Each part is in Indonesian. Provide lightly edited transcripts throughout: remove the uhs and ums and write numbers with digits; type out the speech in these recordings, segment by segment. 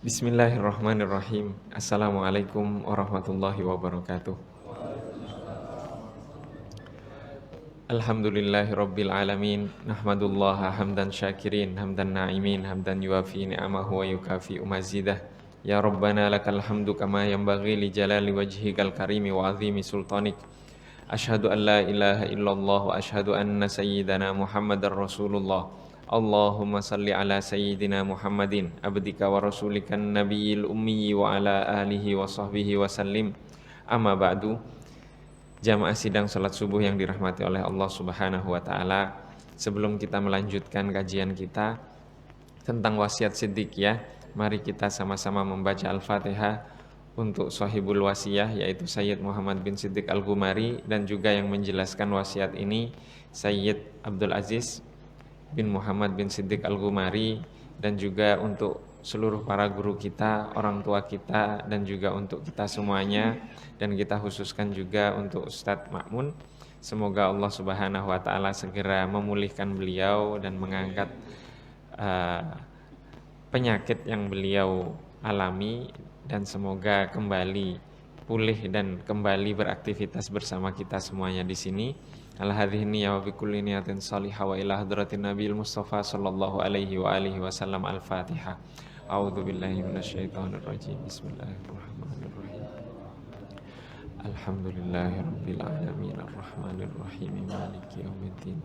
Bismillahirrahmanirrahim. Assalamualaikum warahmatullahi wabarakatuh. Alhamdulillahirabbil alamin. Nahmadullaha hamdan syakirin, hamdan na'imin, hamdan yuafi ni'amahu wa yukafi mazidah. Ya Rabbana lakal hamdu kama yanbaghi li jalali wajhikal karimi wa azimi sultanik. Asyhadu an la ilaha illallah wa asyhadu anna sayyidana Muhammadar Rasulullah. Allahumma salli ala sayyidina Muhammadin abdika wa rasulikan nabiyil ummi wa ala alihi wa sahbihi wa sallim. Amma ba'du. Jamaah sidang salat subuh yang dirahmati oleh Allah Subhanahu wa taala. Sebelum kita melanjutkan kajian kita tentang wasiat siddiq ya, mari kita sama-sama membaca Al-Fatihah untuk sahibul wasiyah yaitu Sayyid Muhammad bin Siddiq Al-Ghumari, dan juga yang menjelaskan wasiat ini Sayyid Abdul Aziz bin Muhammad bin Siddiq Al-Ghumari, dan juga untuk seluruh para guru kita, orang tua kita, dan juga untuk kita semuanya, dan kita khususkan juga untuk Ustadz Ma'mun. Semoga Allah Subhanahu wa taala segera memulihkan beliau dan mengangkat penyakit yang beliau alami, dan semoga kembali pulih dan kembali beraktivitas bersama kita semuanya di sini. Ala hadhihi niyya wa bi kulli niyatin salihah wa ila hadratin nabiyil mustafa sallallahu alaihi wa alihi wasallam. Al-Fatihah. A'udzu billahi minasyaitonir rajim. Bismillahirrahmanirrahim. Alhamdulillahirabbil alamin arrahmanir rahim maliki yaumiddin.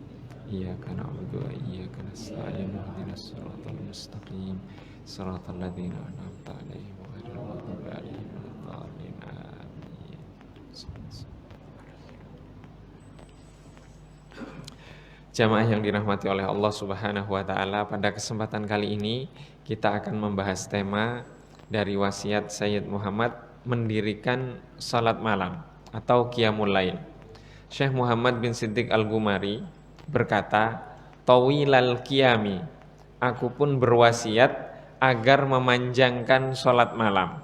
Iyyaka na'budu wa iyyaka nasta'in ihdinas siratal mustaqim siratal ladzina an'amta 'alaihim ghairil maghdubi 'alaihim waladdallin. Amin. Jamaah yang dirahmati oleh Allah Subhanahu wa taala, pada kesempatan kali ini kita akan membahas tema dari wasiat Sayyid Muhammad mendirikan salat malam atau qiyamul lail. Syekh Muhammad bin Siddiq Al-Ghumari berkata, "Tawilal qiyami, aku pun berwasiat agar memanjangkan salat malam."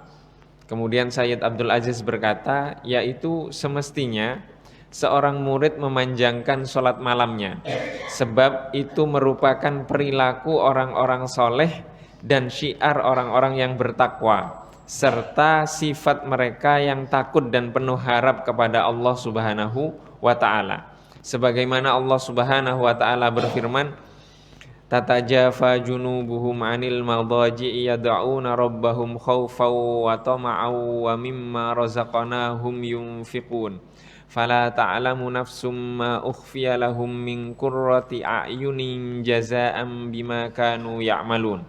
Kemudian Sayyid Abdul Aziz berkata, yaitu semestinya seorang murid memanjangkan sholat malamnya, sebab itu merupakan perilaku orang-orang soleh dan syiar orang-orang yang bertakwa, serta sifat mereka yang takut dan penuh harap kepada Allah Subhanahu wa ta'ala. Sebagaimana Allah Subhanahu wa ta'ala berfirman, "Tatajafa junubuhum 'anil madaji'i yad'una rabbahum khaufan wa tama'an wa mimma razaqnahum yunfiqun. Fala ta'lamu nafsum ma ukhfiya lahum min qurrati a'yunin jazaa'an bima kanu ya'malun."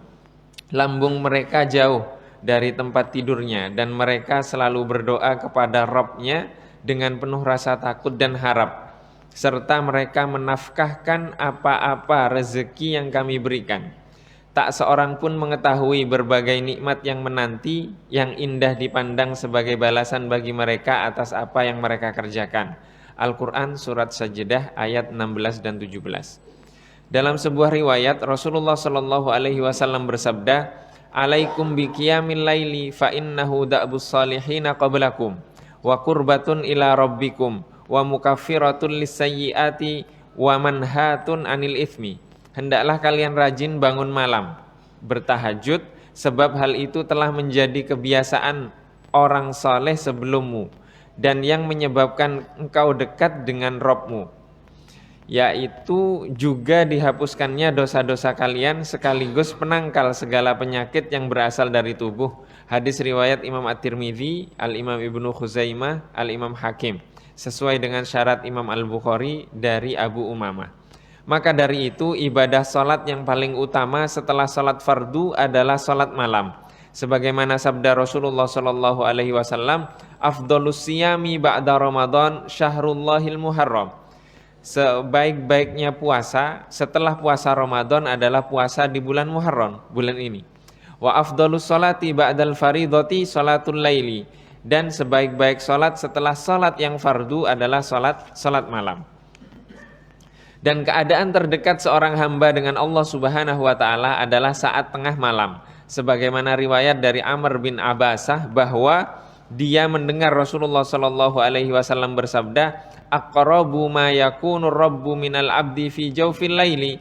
Lambung mereka jauh dari tempat tidurnya, dan mereka selalu berdoa kepada Rabb-nya dengan penuh rasa takut dan harap, serta mereka menafkahkan apa-apa rezeki yang kami berikan. Tak seorang pun mengetahui berbagai nikmat yang menanti, yang indah dipandang sebagai balasan bagi mereka atas apa yang mereka kerjakan. Al-Quran Surat Sajdah ayat 16 dan 17. Dalam sebuah riwayat Rasulullah SAW bersabda, "Alaikum biqiyamil laili fa innahu da'bus salihina qablakum wa qurbatun ila rabbikum wa mukaffiratun lisayyiati wa manhatun anil ithmi." Hendaklah kalian rajin bangun malam, bertahajud, sebab hal itu telah menjadi kebiasaan orang saleh sebelummu, dan yang menyebabkan engkau dekat dengan Rabb-mu, yaitu juga dihapuskannya dosa-dosa kalian sekaligus penangkal segala penyakit yang berasal dari tubuh. Hadis riwayat Imam At-Tirmidzi, Al-Imam Ibnu Khuzaimah, Al-Imam Hakim, sesuai dengan syarat Imam Al-Bukhari dari Abu Umamah. Maka dari itu ibadah salat yang paling utama setelah salat fardu adalah salat malam. Sebagaimana sabda Rasulullah sallallahu alaihi wasallam, "Afdhalus siyami ba'da Ramadan syahrullahil muharram." Sebaik-baiknya puasa setelah puasa Ramadan adalah puasa di bulan Muharram, bulan ini. Wa afdhalus salati ba'dal faridati salatul laili, dan sebaik-baik salat setelah salat yang fardu adalah salat malam. Dan keadaan terdekat seorang hamba dengan Allah Subhanahu wa taala adalah saat tengah malam. Sebagaimana riwayat dari Amr bin Abasah bahwa dia mendengar Rasulullah sallallahu alaihi wasallam bersabda, "Aqrabu ma yakunu rabbu minal abdi fi jawfil laili."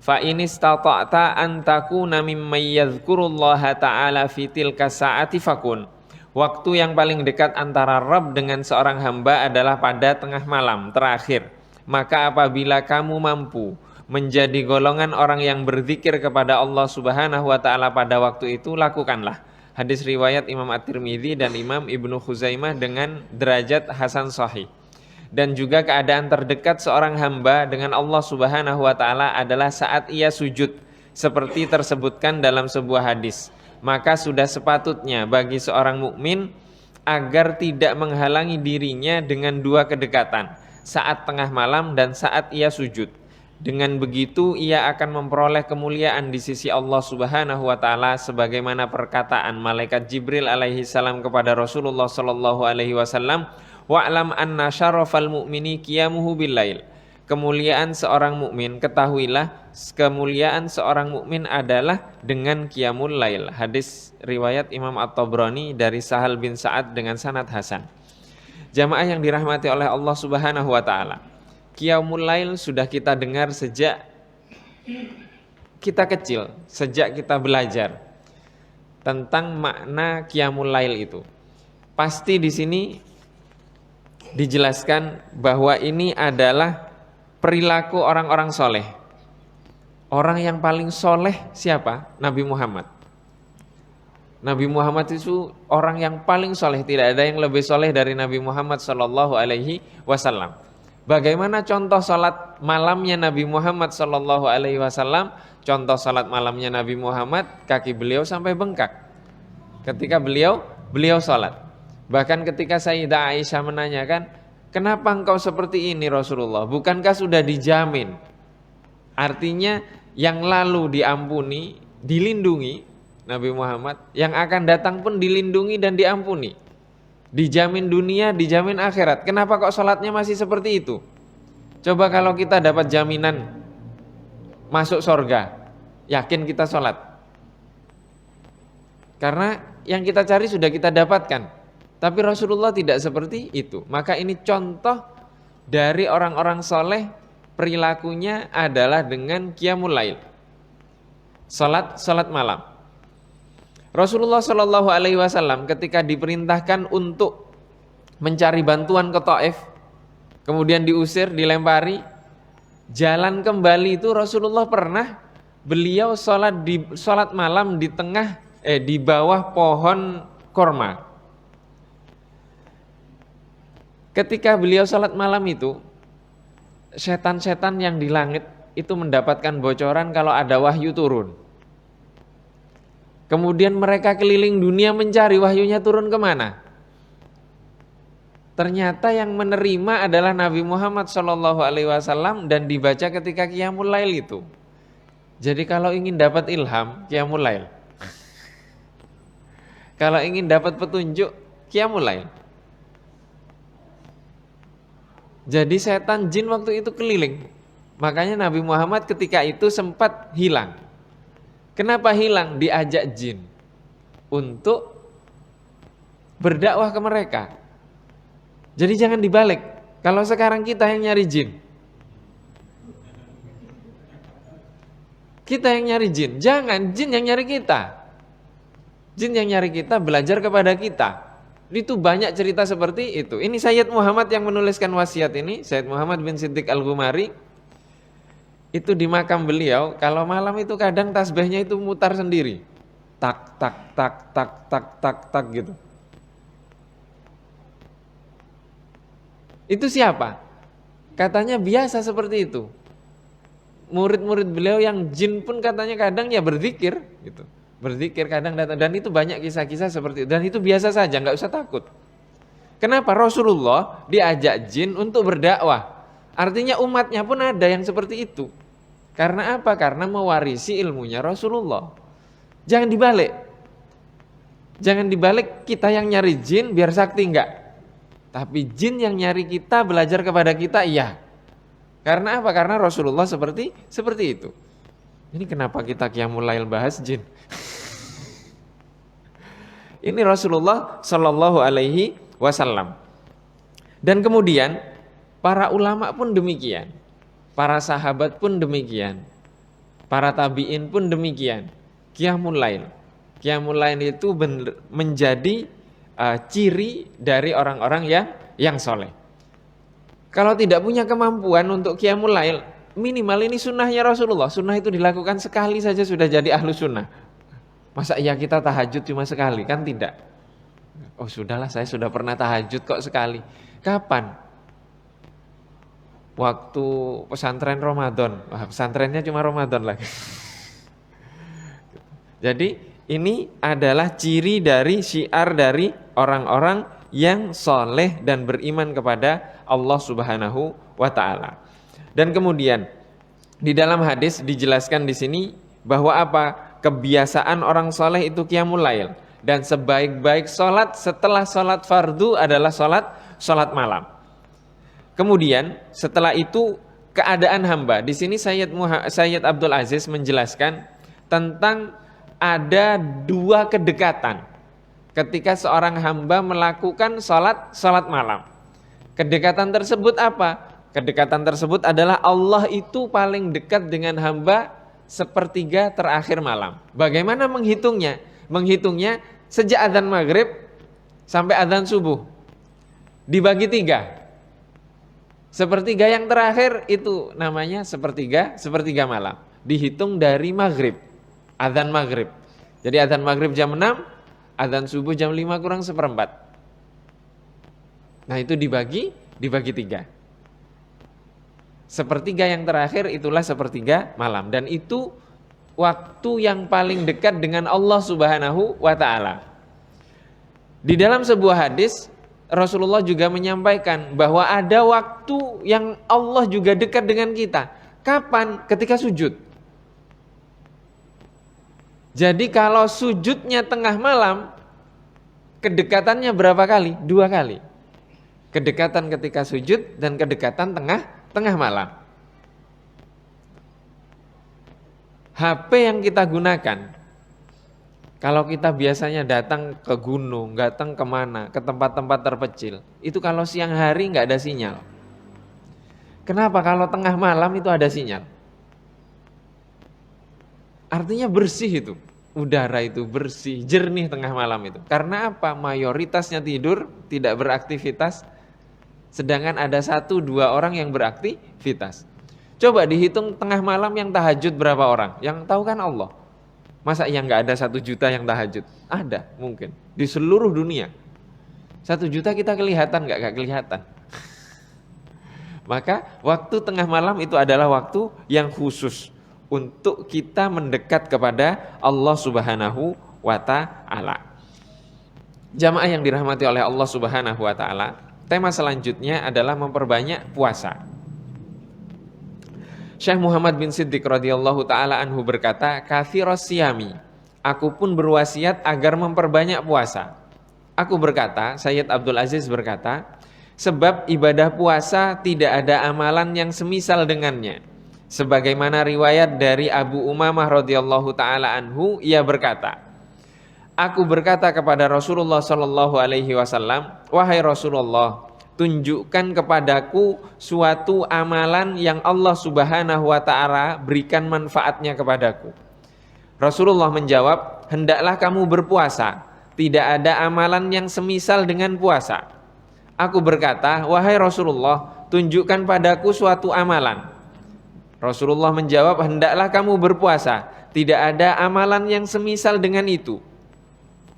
Fa in istata'ta an takuna mimman yadhkurullaha ta'ala fi tilka sa'ati fakun. Waktu yang paling dekat antara Rabb dengan seorang hamba adalah pada tengah malam terakhir. Maka apabila kamu mampu menjadi golongan orang yang berzikir kepada Allah Subhanahu wa taala pada waktu itu, lakukanlah. Hadis riwayat Imam At-Tirmidzi dan Imam Ibnu Khuzaimah dengan derajat hasan sahih. Dan juga keadaan terdekat seorang hamba dengan Allah Subhanahu wa taala adalah saat ia sujud, seperti tersebutkan dalam sebuah hadis. Maka sudah sepatutnya bagi seorang mukmin agar tidak menghalangi dirinya dengan dua kedekatan, saat tengah malam dan saat ia sujud. Dengan begitu ia akan memperoleh kemuliaan di sisi Allah Subhanahu wa taala, sebagaimana perkataan malaikat Jibril alaihi salam kepada Rasulullah sallallahu alaihi wasallam, wa'lam anna syarafal mu'mini qiyamuhu billail. Kemuliaan seorang mukmin, ketahuilah kemuliaan seorang mukmin adalah dengan qiyamul lail. Hadis riwayat Imam At-Tabrani dari Sahal bin Sa'ad dengan sanad hasan. Jamaah yang dirahmati oleh Allah Subhanahu wa taala, qiyamul lail sudah kita dengar sejak kita kecil, sejak kita belajar tentang makna qiyamul lail itu. Pasti di sini dijelaskan bahwa ini adalah perilaku orang-orang soleh. Orang yang paling soleh siapa? Nabi Muhammad. Nabi Muhammad itu orang yang paling soleh. Tidak ada yang lebih soleh dari Nabi Muhammad Sallallahu Alaihi Wasallam. Bagaimana contoh salat malamnya Nabi Muhammad Sallallahu Alaihi Wasallam? Contoh salat malamnya Nabi Muhammad, kaki beliau sampai bengkak ketika beliau salat. Bahkan ketika Sayyidah Aisyah menanyakan, kenapa engkau seperti ini Rasulullah? Bukankah sudah dijamin? Artinya yang lalu diampuni, dilindungi Nabi Muhammad, yang akan datang pun dilindungi dan diampuni. Dijamin dunia, dijamin akhirat. Kenapa kok sholatnya masih seperti itu? Coba kalau kita dapat jaminan masuk surga, yakin kita sholat? Karena yang kita cari sudah kita dapatkan. Tapi Rasulullah tidak seperti itu. Maka ini contoh dari orang-orang soleh, perilakunya adalah dengan qiyamul lail, salat malam. Rasulullah Shallallahu Alaihi Wasallam ketika diperintahkan untuk mencari bantuan ke Taif, kemudian diusir, dilempari, jalan kembali itu Rasulullah pernah beliau salat malam di bawah pohon korma. Ketika beliau salat malam itu, setan-setan yang di langit itu mendapatkan bocoran kalau ada wahyu turun. Kemudian mereka keliling dunia mencari wahyunya turun kemana. Ternyata yang menerima adalah Nabi Muhammad SAW dan dibaca ketika qiyamul lail itu. Jadi kalau ingin dapat ilham, qiyamul lail. Kalau ingin dapat petunjuk, qiyamul lail. Jadi setan jin waktu itu keliling. Makanya Nabi Muhammad ketika itu sempat hilang. Kenapa hilang? Diajak jin untuk berdakwah ke mereka. Jadi jangan dibalik. Kalau sekarang kita yang nyari jin, kita yang nyari jin, jangan jin yang nyari kita. Jin yang nyari kita belajar kepada kita. Itu banyak cerita seperti itu. Ini Sayyid Muhammad yang menuliskan wasiat ini, Sayyid Muhammad bin Siddiq Al-Ghumari. Itu di makam beliau, kalau malam itu kadang tasbihnya itu mutar sendiri. Tak tak tak tak tak tak tak gitu. Itu siapa? Katanya biasa seperti itu. Murid-murid beliau yang jin pun katanya kadang ya berzikir gitu. Berzikir kadang datang, dan itu banyak kisah-kisah seperti itu, dan itu biasa saja, nggak usah takut. Kenapa? Rasulullah diajak jin untuk berdakwah. Artinya umatnya pun ada yang seperti itu. Karena apa? Karena mewarisi ilmunya Rasulullah. Jangan dibalik. Jangan dibalik kita yang nyari jin biar sakti, enggak. Tapi jin yang nyari kita, belajar kepada kita, iya. Karena apa? Karena Rasulullah seperti itu. Ini kenapa kita qiyamul lail bahas jin? Ini Rasulullah Shallallahu Alaihi Wasallam. Dan kemudian para ulama pun demikian, para sahabat pun demikian. Para tabi'in pun demikian. Qiyamul lail. Qiyamul lail itu menjadi ciri dari orang-orang yang soleh. Kalau tidak punya kemampuan untuk qiyamul lail, minimal ini sunnahnya Rasulullah. Sunnah itu dilakukan sekali saja sudah jadi ahlu sunnah. Masa ya kita tahajud cuma sekali? Kan tidak. Oh sudahlah, saya sudah pernah tahajud kok sekali. Kapan? Waktu pesantren Ramadan. Wah, pesantrennya cuma Ramadan lagi. Jadi ini adalah ciri dari syiar dari orang-orang yang soleh dan beriman kepada Allah Subhanahu wa ta'ala. Dan kemudian di dalam hadis dijelaskan di sini bahwa apa? Kebiasaan orang soleh itu qiyamul lail. Dan sebaik-baik sholat setelah sholat fardu adalah sholat malam. Kemudian setelah itu keadaan hamba. Di sini Sayyid Abdul Aziz menjelaskan tentang ada dua kedekatan ketika seorang hamba melakukan sholat malam. Kedekatan tersebut apa? Kedekatan tersebut adalah Allah itu paling dekat dengan hamba sepertiga terakhir malam. Bagaimana menghitungnya? Menghitungnya sejak adzan maghrib sampai adzan subuh dibagi 3. Sepertiga yang terakhir itu namanya sepertiga malam. Dihitung dari maghrib, adzan maghrib. Jadi adzan maghrib jam 6, adzan subuh jam 5 kurang seperempat. Nah itu dibagi 3. Sepertiga yang terakhir itulah sepertiga malam. Dan itu waktu yang paling dekat dengan Allah Subhanahu wa ta'ala. Di dalam sebuah hadis Rasulullah juga menyampaikan bahwa ada waktu yang Allah juga dekat dengan kita. Kapan? Ketika sujud. Jadi kalau sujudnya tengah malam, kedekatannya berapa kali? 2 kali. Kedekatan ketika sujud dan kedekatan tengah malam. HP yang kita gunakan, kalau kita biasanya datang ke gunung, datang kemana, ke tempat-tempat terpencil, itu kalau siang hari nggak ada sinyal. Kenapa kalau tengah malam itu ada sinyal? Artinya bersih itu, udara itu bersih, jernih tengah malam itu. Karena apa? Mayoritasnya tidur, tidak beraktivitas, sedangkan ada 1-2 orang yang beraktivitas. Coba dihitung tengah malam yang tahajud berapa orang? Yang tahu kan Allah. Masa yang gak ada 1 juta yang tahajud? Ada mungkin. Di seluruh dunia 1 juta kita kelihatan gak kelihatan. Maka waktu tengah malam itu adalah waktu yang khusus untuk kita mendekat kepada Allah Subhanahu wa ta'ala. Jamaah yang dirahmati oleh Allah Subhanahu wa ta'ala, tema selanjutnya adalah memperbanyak puasa. Syekh Muhammad bin Siddiq radhiyallahu ta'ala anhu berkata, kathiros siyami, aku pun berwasiat agar memperbanyak puasa. Aku berkata, Sayyid Abdul Aziz berkata, sebab ibadah puasa tidak ada amalan yang semisal dengannya. Sebagaimana riwayat dari Abu Umamah radhiyallahu ta'ala anhu, ia berkata, aku berkata kepada Rasulullah sallallahu alaihi wasallam, wahai Rasulullah, tunjukkan kepadaku suatu amalan yang Allah Subhanahu wa ta'ala berikan manfaatnya kepadaku. Rasulullah menjawab, hendaklah kamu berpuasa. Tidak ada amalan yang semisal dengan puasa. Aku berkata, wahai Rasulullah, tunjukkan padaku suatu amalan. Rasulullah menjawab, hendaklah kamu berpuasa. Tidak ada amalan yang semisal dengan itu.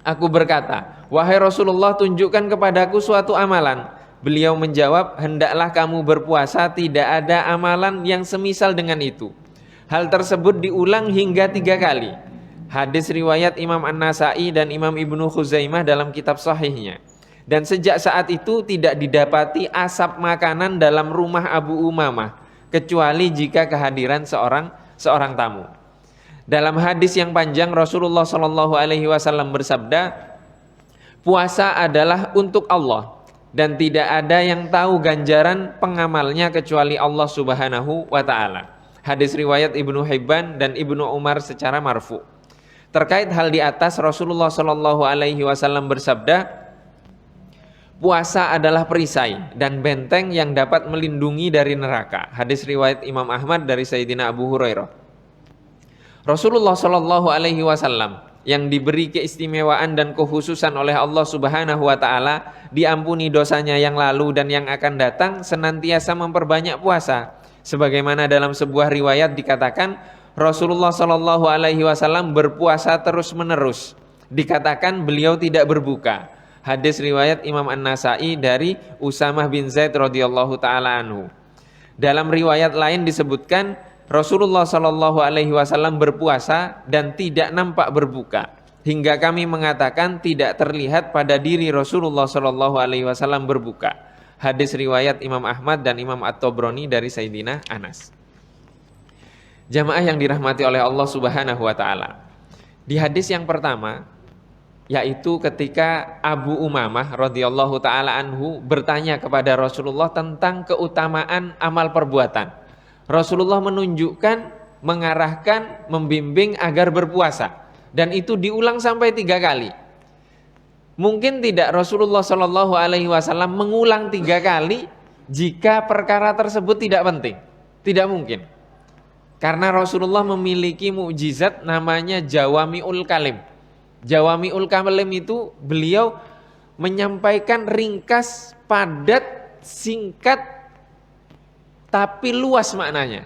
Aku berkata, wahai Rasulullah, tunjukkan kepadaku suatu amalan. Beliau menjawab, hendaklah kamu berpuasa, tidak ada amalan yang semisal dengan itu. Hal tersebut diulang hingga 3 kali. Hadis riwayat Imam An-Nasai dan Imam Ibnu Khuzaimah dalam kitab sahihnya. Dan sejak saat itu tidak didapati asap makanan dalam rumah Abu Umamah, kecuali jika kehadiran seorang tamu. Dalam hadis yang panjang Rasulullah SAW bersabda, puasa adalah untuk Allah. Dan tidak ada yang tahu ganjaran pengamalnya kecuali Allah Subhanahu wa ta'ala. Hadis riwayat Ibnu Hibban dan Ibnu Umar secara marfu. Terkait hal di atas, Rasulullah SAW bersabda, puasa adalah perisai dan benteng yang dapat melindungi dari neraka. Hadis riwayat Imam Ahmad dari Sayyidina Abu Hurairah. Rasulullah Shallallahu Alaihi Wasallam yang diberi keistimewaan dan kekhususan oleh Allah Subhanahu Wa Taala, diampuni dosanya yang lalu dan yang akan datang, senantiasa memperbanyak puasa. Sebagaimana dalam sebuah riwayat dikatakan Rasulullah Shallallahu Alaihi Wasallam berpuasa terus menerus. Dikatakan beliau tidak berbuka. Hadis riwayat Imam An-Nasai dari Usamah bin Zaid radhiyallahu taala anhu. Dalam riwayat lain disebutkan Rasulullah Shallallahu Alaihi Wasallam berpuasa dan tidak nampak berbuka, hingga kami mengatakan tidak terlihat pada diri Rasulullah Shallallahu Alaihi Wasallam berbuka. Hadis riwayat Imam Ahmad dan Imam At-Tabrani dari Sayyidina Anas. Jamaah yang dirahmati oleh Allah Subhanahu Wa Taala. Di hadis yang pertama, yaitu ketika Abu Umamah radhiyallahu taala anhu bertanya kepada Rasulullah tentang keutamaan amal perbuatan. Rasulullah menunjukkan, mengarahkan, membimbing agar berpuasa, dan itu diulang sampai 3 kali. Mungkin tidak Rasulullah Shallallahu Alaihi Wasallam mengulang 3 kali jika perkara tersebut tidak penting, tidak mungkin. Karena Rasulullah memiliki mukjizat namanya Jawami'ul Kalim. Jawami'ul Kalim itu beliau menyampaikan ringkas, padat, singkat, tapi luas maknanya.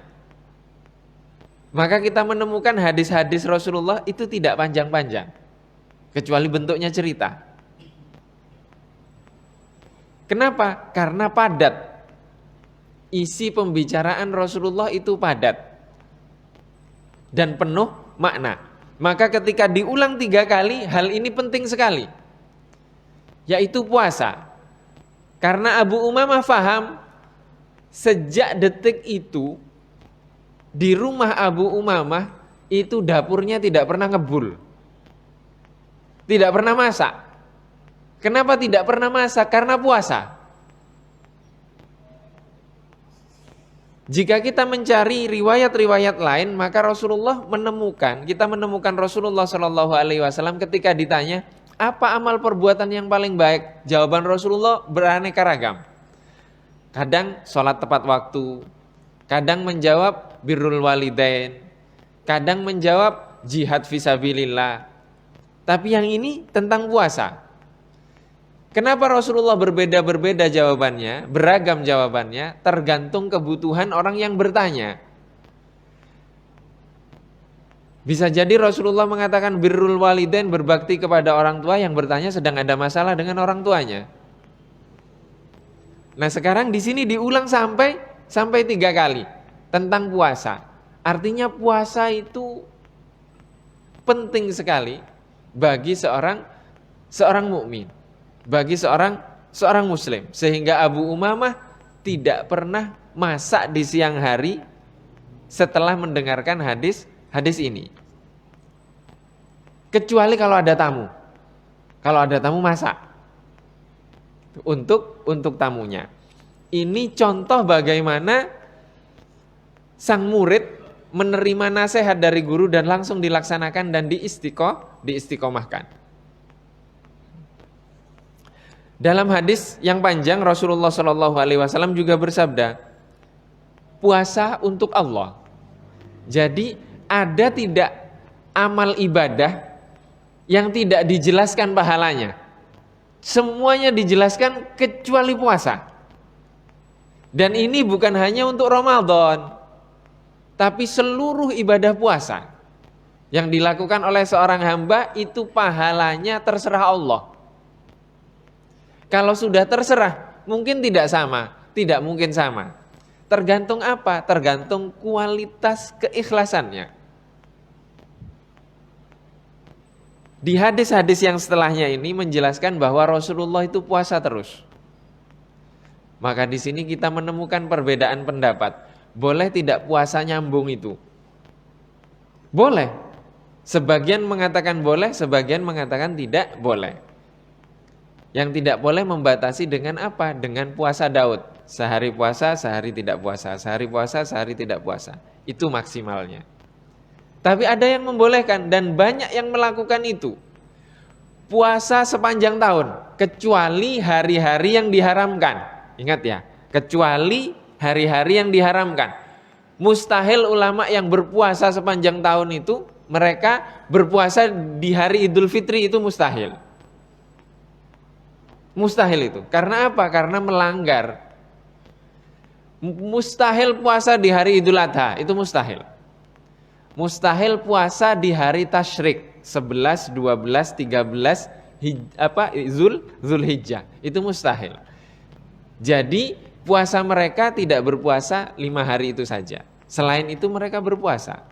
Maka kita menemukan hadis-hadis Rasulullah itu tidak panjang-panjang, kecuali bentuknya cerita. Kenapa? Karena padat. Isi pembicaraan Rasulullah itu padat dan penuh makna. Maka ketika diulang 3 kali, hal ini penting sekali, yaitu puasa. Karena Abu Umamah faham, sejak detik itu di rumah Abu Umamah itu dapurnya tidak pernah ngebul, tidak pernah masak. Kenapa tidak pernah masak? Karena puasa. Jika kita mencari riwayat-riwayat lain, maka kita menemukan Rasulullah Shallallahu Alaihi Wasallam ketika ditanya apa amal perbuatan yang paling baik, jawaban Rasulullah beraneka ragam. Kadang sholat tepat waktu, kadang menjawab birrul walidain, kadang menjawab jihad fisabilillah. Tapi yang ini tentang puasa. Kenapa Rasulullah berbeda-berbeda jawabannya, beragam jawabannya, tergantung kebutuhan orang yang bertanya. Bisa jadi Rasulullah mengatakan birrul walidain, berbakti kepada orang tua, yang bertanya sedang ada masalah dengan orang tuanya. Nah sekarang di sini diulang sampai 3 kali tentang puasa. Artinya puasa itu penting sekali bagi seorang mukmin, bagi seorang muslim, sehingga Abu Umamah tidak pernah masak di siang hari setelah mendengarkan hadis ini. Kecuali kalau ada tamu. Kalau ada tamu masak untuk tamunya. Ini contoh bagaimana sang murid menerima nasihat dari guru dan langsung dilaksanakan dan diistiqomahkan. Dalam hadis yang panjang Rasulullah Shallallahu Alaihi Wasallam juga bersabda, puasa untuk Allah. Jadi ada tidak amal ibadah yang tidak dijelaskan pahalanya? Semuanya dijelaskan kecuali puasa. Dan ini bukan hanya untuk Ramadan, tapi seluruh ibadah puasa yang dilakukan oleh seorang hamba itu pahalanya terserah Allah. Kalau sudah terserah, mungkin tidak mungkin sama. Tergantung apa? Tergantung kualitas keikhlasannya. Di hadis-hadis yang setelahnya ini menjelaskan bahwa Rasulullah itu puasa terus. Maka di sini kita menemukan perbedaan pendapat. Boleh tidak puasa nyambung itu? Boleh. Sebagian mengatakan boleh, sebagian mengatakan tidak boleh. Yang tidak boleh membatasi dengan apa? Dengan puasa Daud. Sehari puasa, sehari tidak puasa. Sehari puasa, sehari tidak puasa. Itu maksimalnya. Tapi ada yang membolehkan dan banyak yang melakukan itu. Puasa sepanjang tahun, kecuali hari-hari yang diharamkan. Ingat ya, kecuali hari-hari yang diharamkan. Mustahil ulama yang berpuasa sepanjang tahun itu mereka berpuasa di hari Idul Fitri, itu mustahil. Mustahil itu. Karena apa? Karena melanggar. Mustahil puasa di hari Idul Adha, itu mustahil. Mustahil puasa di hari tasyrik 11, 12, 13 Zulhijjah, itu mustahil. Jadi puasa mereka tidak berpuasa 5 hari itu saja. Selain itu mereka berpuasa.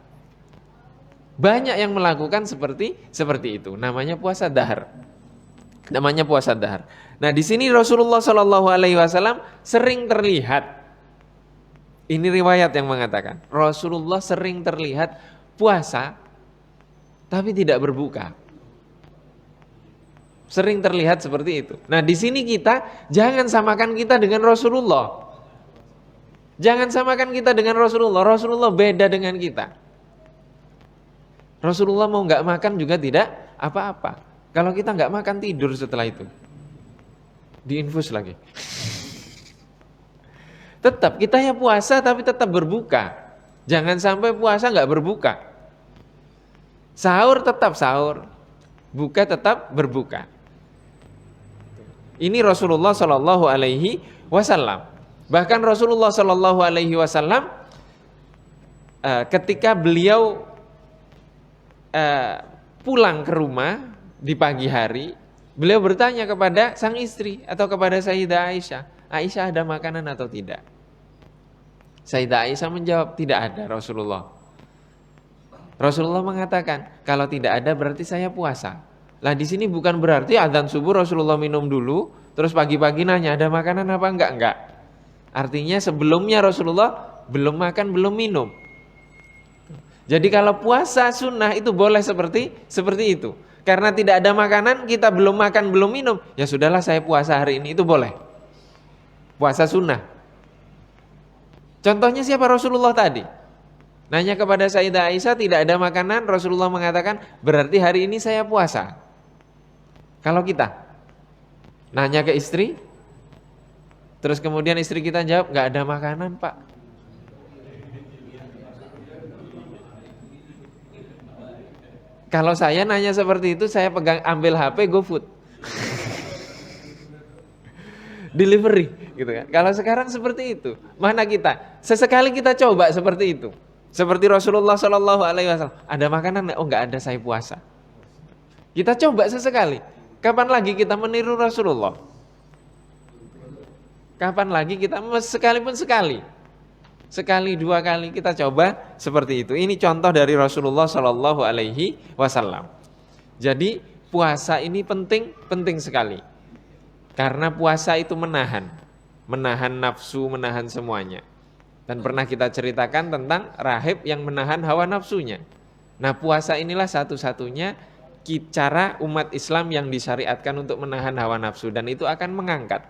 Banyak yang melakukan seperti itu. Namanya puasa dahar. Nah, di sini Rasulullah SAW sering terlihat. Ini riwayat yang mengatakan Rasulullah sering terlihat puasa tapi tidak berbuka. Sering terlihat seperti itu. Nah, di sini kita jangan samakan kita dengan Rasulullah. Jangan samakan kita dengan Rasulullah. Rasulullah beda dengan kita. Rasulullah mau nggak makan juga tidak apa-apa. Kalau kita nggak makan, tidur setelah itu. Diinfus lagi. Tetap kita ya puasa tapi tetap berbuka. Jangan sampai puasa nggak berbuka. Sahur tetap sahur, buka tetap berbuka. Ini Rasulullah Shallallahu Alaihi Wasallam. Bahkan Rasulullah Shallallahu Alaihi Wasallam ketika beliau pulang ke rumah di pagi hari, beliau bertanya kepada sang istri atau kepada Sayyidah Aisyah, Aisyah ada makanan atau tidak? Sayyidah Aisyah menjawab, tidak ada Rasulullah. Rasulullah mengatakan, kalau tidak ada berarti saya puasa. Lah di sini bukan berarti adzan subuh Rasulullah minum dulu, terus pagi-pagi nanya ada makanan apa enggak. Artinya sebelumnya Rasulullah belum makan, belum minum. Jadi kalau puasa sunnah itu boleh seperti itu. Karena tidak ada makanan, kita belum makan, belum minum, ya sudahlah saya puasa hari ini, itu boleh. Puasa sunnah. Contohnya siapa? Rasulullah tadi. Nanya kepada Sayyidah Aisyah tidak ada makanan, Rasulullah mengatakan berarti hari ini saya puasa. Kalau kita nanya ke istri, terus kemudian istri kita jawab nggak ada makanan pak. Kalau saya nanya seperti itu, saya ambil HP GoFood. Delivery gitu kan. Kalau sekarang seperti itu, mana kita? Sesekali kita coba seperti itu. Seperti Rasulullah Shallallahu Alaihi Wasallam, ada makanan? Oh nggak ada, saya puasa. Kita coba sesekali. Kapan lagi kita meniru Rasulullah? Kapan lagi kita sekalipun sekali, 2 kali kita coba seperti itu. Ini contoh dari Rasulullah Shallallahu Alaihi Wasallam. Jadi puasa ini penting sekali. Karena puasa itu menahan nafsu, menahan semuanya. Dan pernah kita ceritakan tentang rahib yang menahan hawa nafsunya. Nah, puasa inilah satu-satunya cara umat Islam yang disyariatkan untuk menahan hawa nafsu. Dan itu akan mengangkat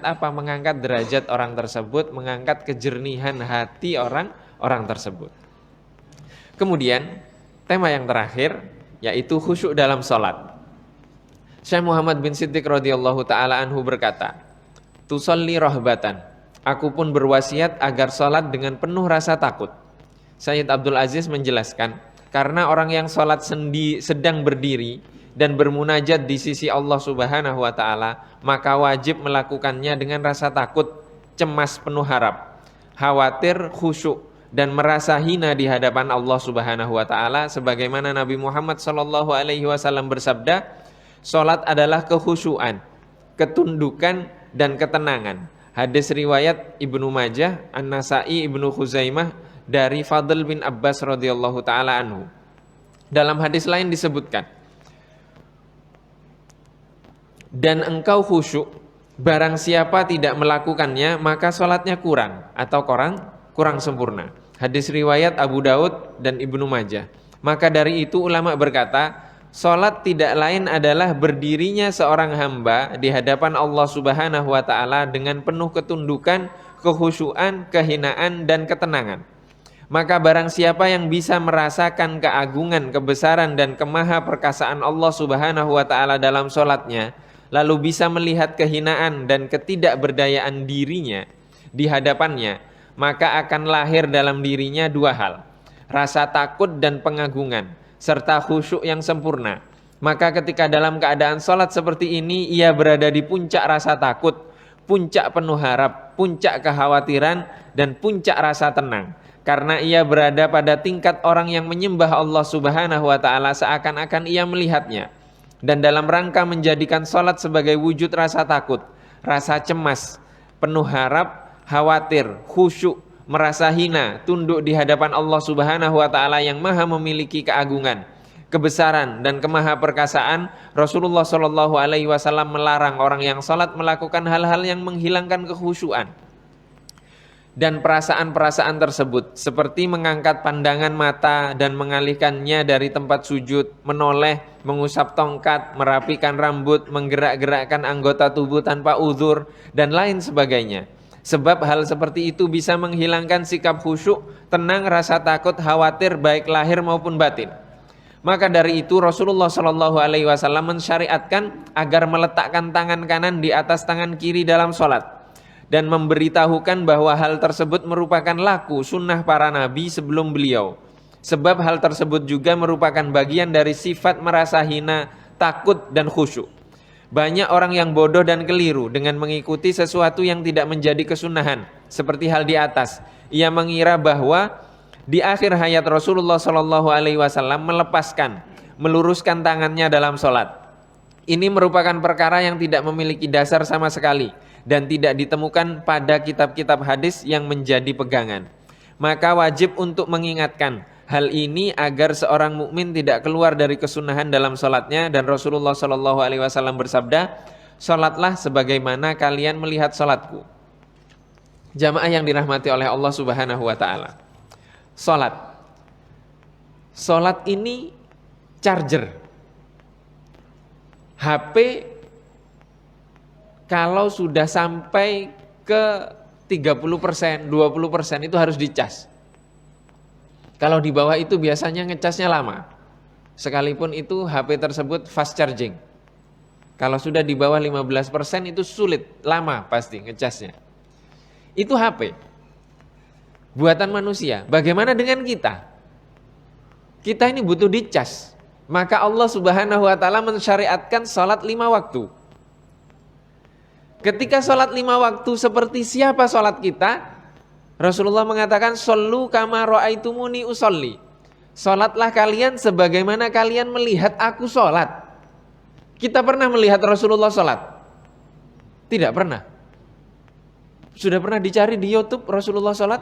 apa? Mengangkat derajat orang tersebut, mengangkat kejernihan hati orang tersebut. Kemudian tema yang terakhir yaitu khusyuk dalam sholat. Syekh Muhammad bin Siddiq radhiyallahu taala anhu berkata, "Tusalli rahbatan." Aku pun berwasiat agar sholat dengan penuh rasa takut. Sayyid Abdul Aziz menjelaskan, karena orang yang sholat sedang berdiri dan bermunajat di sisi Allah Subhanahu wa taala, maka wajib melakukannya dengan rasa takut, cemas, penuh harap, khawatir, khusyuk dan merasa hina di hadapan Allah Subhanahu wa taala, sebagaimana Nabi Muhammad sallallahu alaihi wasallam bersabda, salat adalah kekhusyuan, ketundukan dan ketenangan. Hadis riwayat Ibnu Majah, An-Nasa'i, Ibnu Khuzaimah dari Fadl bin Abbas radhiyallahu taala anhu. Dalam hadis lain disebutkan, dan engkau khusyuk, barang siapa tidak melakukannya maka salatnya kurang atau kurang sempurna. Hadis riwayat Abu Daud dan Ibnu Majah. Maka dari itu ulama berkata, salat tidak lain adalah berdirinya seorang hamba di hadapan Allah Subhanahu wa taala dengan penuh ketundukan, kekhusyuan, kehinaan dan ketenangan. Maka barang siapa yang bisa merasakan keagungan, kebesaran dan kemahaperkasaan Allah Subhanahu wa taala dalam salatnya, lalu bisa melihat kehinaan dan ketidakberdayaan dirinya di hadapannya, maka akan lahir dalam dirinya dua hal, rasa takut dan pengagungan, serta khusyuk yang sempurna. Maka ketika dalam keadaan sholat seperti ini, ia berada di puncak rasa takut, puncak penuh harap, puncak kekhawatiran, dan puncak rasa tenang. Karena ia berada pada tingkat orang yang menyembah Allah Subhanahu wa ta'ala seakan-akan ia melihatnya. Dan dalam rangka menjadikan sholat sebagai wujud rasa takut, rasa cemas, penuh harap, khawatir, khusyuk, merasa hina, tunduk di hadapan Allah Subhanahu wa ta'ala yang maha memiliki keagungan, kebesaran dan kemahaperkasaan, Rasulullah Shallallahu alaihi wasallam melarang orang yang salat melakukan hal-hal yang menghilangkan kekhusyuan dan perasaan-perasaan tersebut, seperti mengangkat pandangan mata dan mengalihkannya dari tempat sujud, menoleh, mengusap tongkat, merapikan rambut, menggerak-gerakkan anggota tubuh tanpa uzur, dan lain sebagainya. Sebab hal seperti itu bisa menghilangkan sikap khusyuk, tenang, rasa takut, khawatir baik lahir maupun batin. Maka dari itu Rasulullah Shallallahu alaihi wasallam mensyariatkan agar meletakkan tangan kanan di atas tangan kiri dalam sholat dan memberitahukan bahwa hal tersebut merupakan laku sunnah para nabi sebelum beliau. Sebab hal tersebut juga merupakan bagian dari sifat merasa hina, takut dan khusyuk. Banyak orang yang bodoh dan keliru dengan mengikuti sesuatu yang tidak menjadi kesunahan, seperti hal di atas. Ia mengira bahwa di akhir hayat Rasulullah Shallallahu alaihi wasallam melepaskan, meluruskan tangannya dalam sholat. Ini merupakan perkara yang tidak memiliki dasar sama sekali dan tidak ditemukan pada kitab-kitab hadis yang menjadi pegangan. Maka wajib untuk mengingatkan hal ini agar seorang mukmin tidak keluar dari kesunahan dalam sholatnya. Dan Rasulullah Shallallahu alaihi wasallam bersabda, "Sholatlah sebagaimana kalian melihat sholatku." Jamaah yang dirahmati oleh Allah Subhanahu wa ta'ala, Sholat ini charger. HP kalau sudah sampai ke 30%, 20% itu harus dicas. Kalau di bawah itu biasanya ngecasnya lama. Sekalipun itu HP tersebut fast charging. Kalau sudah di bawah 15% itu sulit, lama pasti ngecasnya. Itu HP. Buatan manusia. Bagaimana dengan kita? Kita ini butuh dicas. Maka Allah Subhanahu wa ta'ala mensyariatkan salat 5 waktu. Ketika salat 5 waktu seperti siapa salat kita? Rasulullah mengatakan, "Shollu kama ra'aitumuni usolli." Salatlah kalian sebagaimana kalian melihat aku salat. Kita pernah melihat Rasulullah salat? Tidak pernah. Sudah pernah dicari di YouTube Rasulullah salat?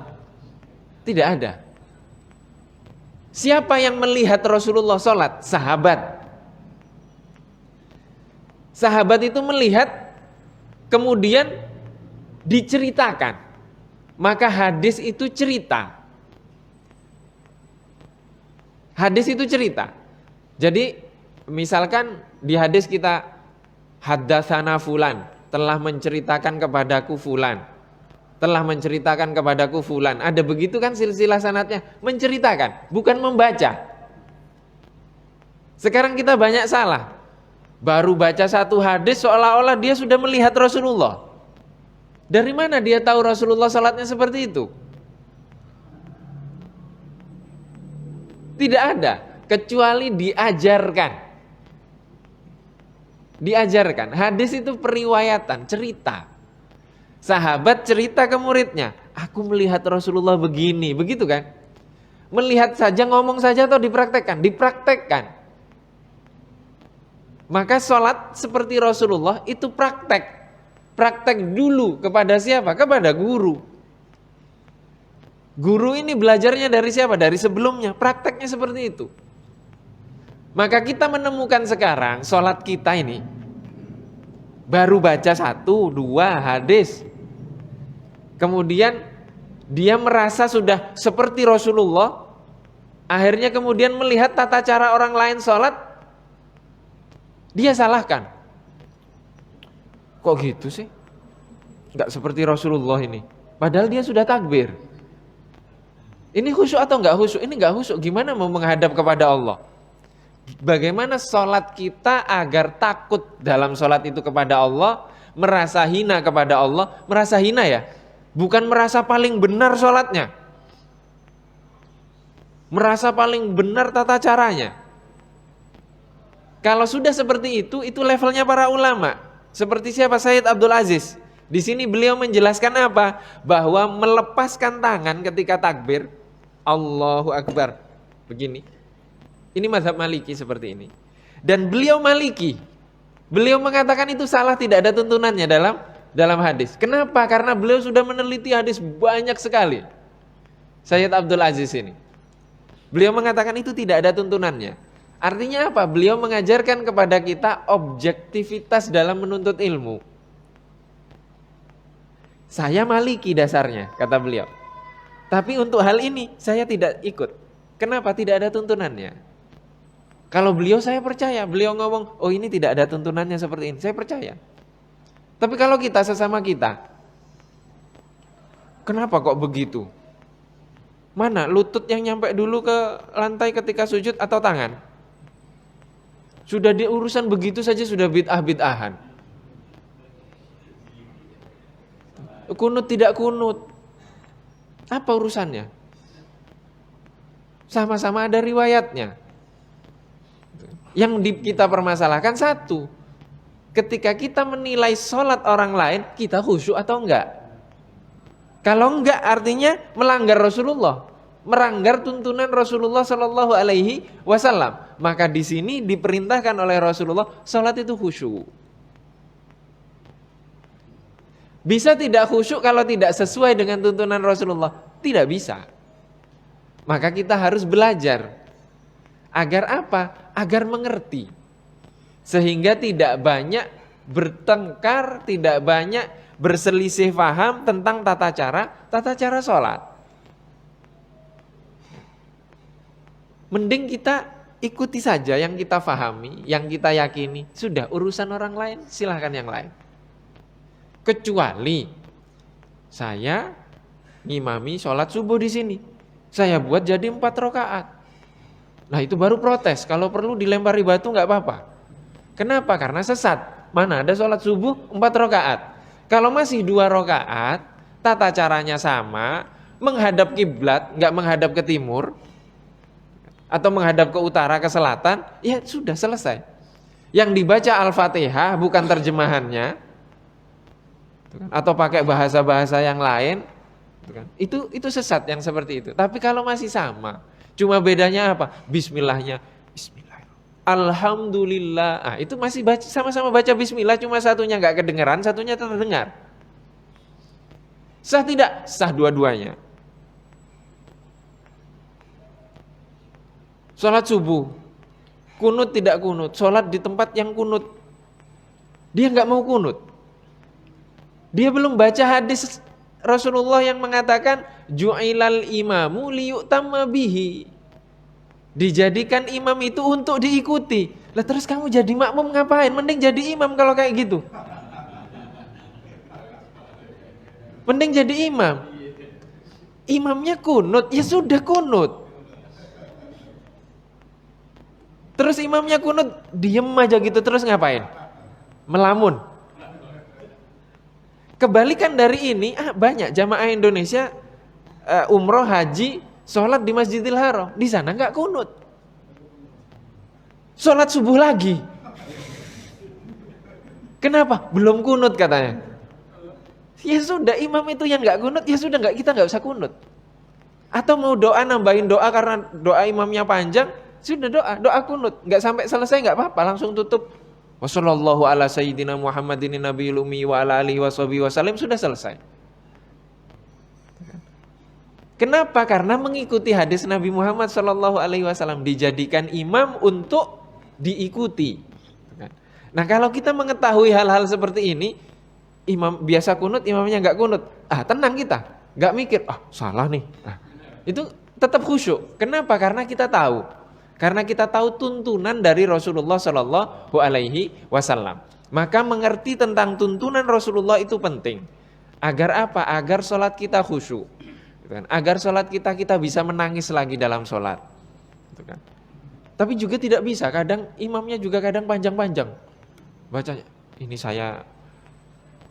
Tidak ada. Siapa yang melihat Rasulullah sholat? Sahabat. Sahabat itu melihat, kemudian diceritakan. Maka hadis itu cerita. Hadis itu cerita. Jadi misalkan di hadis kita, haddatsana fulan, telah menceritakan kepadaku fulan. Telah menceritakan kepadaku fulan. Ada begitu kan silsilah sanadnya? Menceritakan, bukan membaca. Sekarang kita banyak salah. Baru baca satu hadis seolah-olah dia sudah melihat Rasulullah. Dari mana dia tahu Rasulullah salatnya seperti itu? Tidak ada, kecuali diajarkan. Diajarkan. Hadis itu periwayatan, cerita. Sahabat cerita ke muridnya, aku melihat Rasulullah begini, begitu kan? Melihat saja, ngomong saja atau dipraktekkan? Dipraktekkan. Maka sholat seperti Rasulullah itu praktek. Praktek dulu kepada siapa? Kepada guru. Guru ini belajarnya dari siapa? Dari sebelumnya, prakteknya seperti itu. Maka kita menemukan sekarang sholat kita ini baru baca 1, 2 hadis. Kemudian dia merasa sudah seperti Rasulullah. Akhirnya kemudian melihat tata cara orang lain sholat, dia salahkan. Kok gitu sih? Enggak seperti Rasulullah ini. Padahal dia sudah takbir. Ini khusyuk atau enggak khusyuk? Ini enggak khusyuk. Gimana mau menghadap kepada Allah? Bagaimana sholat kita agar takut dalam sholat itu kepada Allah, merasa hina kepada Allah, merasa hina ya? Bukan merasa paling benar sholatnya, merasa paling benar tata caranya. Kalau sudah seperti itu levelnya para ulama. Seperti siapa? Sayyid Abdul Aziz. Di sini beliau menjelaskan apa? Bahwa melepaskan tangan ketika takbir, Allahu Akbar, begini. Ini mazhab Maliki seperti ini. Dan beliau Maliki. Beliau mengatakan itu salah, tidak ada tuntunannya dalam hadis. Kenapa? Karena beliau sudah meneliti hadis banyak sekali. Sayyid Abdul Aziz ini. Beliau mengatakan itu tidak ada tuntunannya. Artinya apa? Beliau mengajarkan kepada kita objektivitas dalam menuntut ilmu. Saya Maliki dasarnya, kata beliau. Tapi untuk hal ini saya tidak ikut. Kenapa? Tidak ada tuntunannya. Kalau beliau saya percaya, beliau ngomong, oh ini tidak ada tuntunannya seperti ini, saya percaya. Tapi kalau kita sesama kita, kenapa kok begitu? Mana lutut yang nyampe dulu ke lantai ketika sujud atau tangan? Sudah di urusan begitu saja sudah bid'ah-bid'ahan. Kunut tidak kunut, apa urusannya? Sama-sama ada riwayatnya. Yang kita permasalahkan satu, ketika kita menilai sholat orang lain, kita khusyuk atau enggak? Kalau enggak artinya melanggar Rasulullah, melanggar tuntunan Rasulullah Shallallahu Alaihi Wasallam. Maka di sini diperintahkan oleh Rasulullah sholat itu khusyuk. Bisa tidak khusyuk kalau tidak sesuai dengan tuntunan Rasulullah? Tidak bisa. Maka kita harus belajar. Agar apa? Agar mengerti. Sehingga tidak banyak bertengkar, tidak banyak berselisih paham tentang tata cara sholat. Mending kita ikuti saja yang kita fahami, yang kita yakini. Sudah, urusan orang lain silahkan yang lain. Kecuali saya ngimami sholat subuh di sini, saya buat jadi 4 rakaat. Nah itu baru protes. Kalau perlu dilempari batu nggak apa-apa. Kenapa? Karena sesat. Mana ada sholat subuh 4 rakaat. Kalau masih 2 rakaat, tata caranya sama, menghadap kiblat, nggak menghadap ke timur, atau menghadap ke utara, ke selatan, ya sudah selesai. Yang dibaca Al-Fatihah bukan terjemahannya, atau pakai bahasa-bahasa yang lain, itu sesat yang seperti itu. Tapi kalau masih sama, cuma bedanya apa? Bismillahnya, Bismillah, Alhamdulillah, itu masih sama-sama baca Bismillah, cuma satunya nggak kedengeran, satunya terdengar. Sah tidak? Sah dua-duanya. Sholat subuh, kunut tidak kunut, sholat di tempat yang kunut, dia nggak mau kunut. Dia belum baca hadis Rasulullah yang mengatakan ju'ilal imamu liyu'tamma bihi. Dijadikan imam itu untuk diikuti. Lah terus kamu jadi makmum ngapain? Mending jadi imam kalau kayak gitu. Mending jadi imam. Imamnya kunut, ya sudah kunut. Terus imamnya kunut, diem aja gitu terus ngapain? Melamun. Kebalikan dari ini, banyak jamaah Indonesia umroh, haji, sholat di Masjidil Haram, di sana nggak kunut, sholat subuh lagi. Kenapa? Belum kunut katanya. Ya sudah, imam itu yang nggak kunut, ya sudah kita nggak usah kunut. Atau mau doa nambahin doa karena doa imamnya panjang, sudah doa kunut, nggak sampai selesai nggak apa-apa, langsung tutup. Wassallallahu ala sayyidina Muhammadin nabiyil ummi wa ala alihi washabihi wasallam, sudah selesai. Kenapa? Karena mengikuti hadis Nabi Muhammad sallallahu alaihi wasallam, dijadikan imam untuk diikuti. Nah, kalau kita mengetahui hal-hal seperti ini, imam biasa kunut, imamnya enggak kunut, tenang kita, enggak mikir, salah nih. Itu tetap khusyuk. Kenapa? Karena kita tahu. Karena kita tahu tuntunan dari Rasulullah Shallallahu Alaihi Wasallam. Maka mengerti tentang tuntunan Rasulullah itu penting. Agar apa? Agar sholat kita khusyuk. Agar sholat kita bisa menangis lagi dalam sholat. Tapi juga tidak bisa. Kadang imamnya juga kadang panjang-panjang. Bacanya, ini saya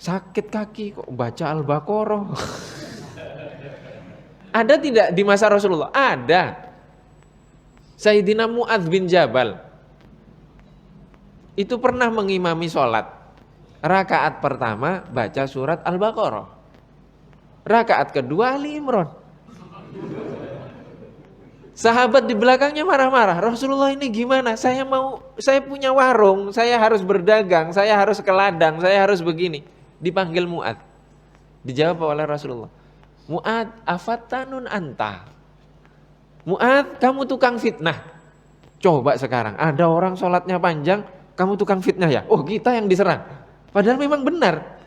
sakit kaki kok baca Al-Baqarah. Ada tidak di masa Rasulullah? Ada. Sayyidina Mu'adz bin Jabal itu pernah mengimami sholat. Rakaat pertama baca surat Al-Baqarah. Rakaat kedua Ali Imran. Sahabat di belakangnya marah-marah. Rasulullah ini gimana? Saya punya warung, saya harus berdagang, saya harus ke ladang, saya harus begini. Dipanggil Mu'adz. Dijawab oleh Rasulullah. Mu'adz, afattanun anta. Mu'adz, kamu tukang fitnah. Coba sekarang, ada orang sholatnya panjang, kamu tukang fitnah ya? Oh, kita yang diserang. Padahal memang benar.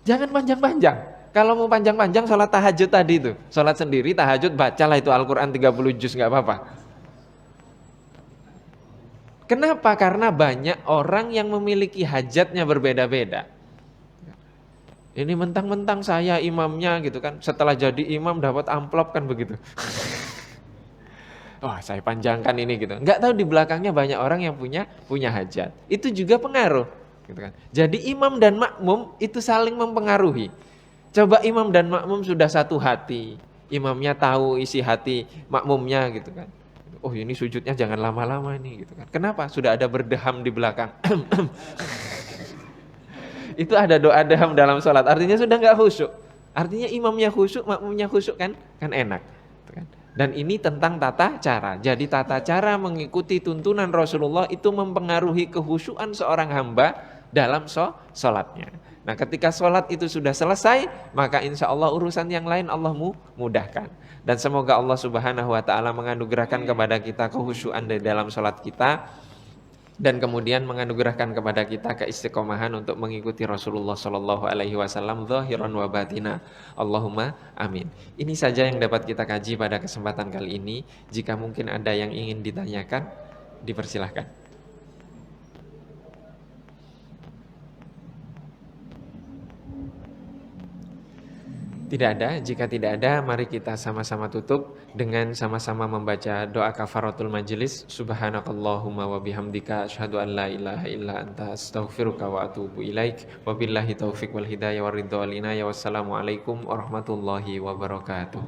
Jangan panjang-panjang. Kalau mau panjang-panjang sholat tahajud tadi itu. Sholat sendiri, tahajud, bacalah itu Al-Quran 30 juz, gak apa-apa. Kenapa? Karena banyak orang yang memiliki hajatnya berbeda-beda. Ini mentang-mentang saya imamnya gitu kan. Setelah jadi imam dapat amplop kan begitu. Wah, saya panjangkan ini gitu. Enggak tahu di belakangnya banyak orang yang punya hajat. Itu juga pengaruh gitu kan. Jadi imam dan makmum itu saling mempengaruhi. Coba imam dan makmum sudah satu hati. Imamnya tahu isi hati makmumnya gitu kan. Oh, ini sujudnya jangan lama-lama nih gitu kan. Kenapa? Sudah ada berdeham di belakang. Itu ada doa deham dalam sholat. Artinya sudah enggak khusyuk. Artinya imamnya khusyuk, makmumnya khusyuk kan enak. Gitu kan. Dan ini tentang tata cara. Jadi tata cara mengikuti tuntunan Rasulullah itu mempengaruhi kekhusyukan seorang hamba dalam sholatnya. Nah, ketika sholat itu sudah selesai, maka insya Allah urusan yang lain Allah mudahkan. Dan semoga Allah Subhanahu Wa Taala menganugerahkan kepada kita kekhusyuan di dalam sholat kita, dan kemudian menganugerahkan kepada kita keistiqomahan untuk mengikuti Rasulullah Shallallahu Alaihi Wasallam zahiran wa batina. Allahumma amin. Ini saja yang dapat kita kaji pada kesempatan kali ini. Jika mungkin ada yang ingin ditanyakan, dipersilahkan. Tidak ada. Jika tidak ada, mari kita sama-sama tutup dengan sama-sama membaca doa kafaratul majelis. Subhanakallahumma wa bihamdika asyhadu an la ilaha illa anta astaghfiruka wa atubu ilaik. Wabillahi taufiq wal hidayah war ridha wal inayah. Wassalamualaikum warahmatullahi wabarakatuh.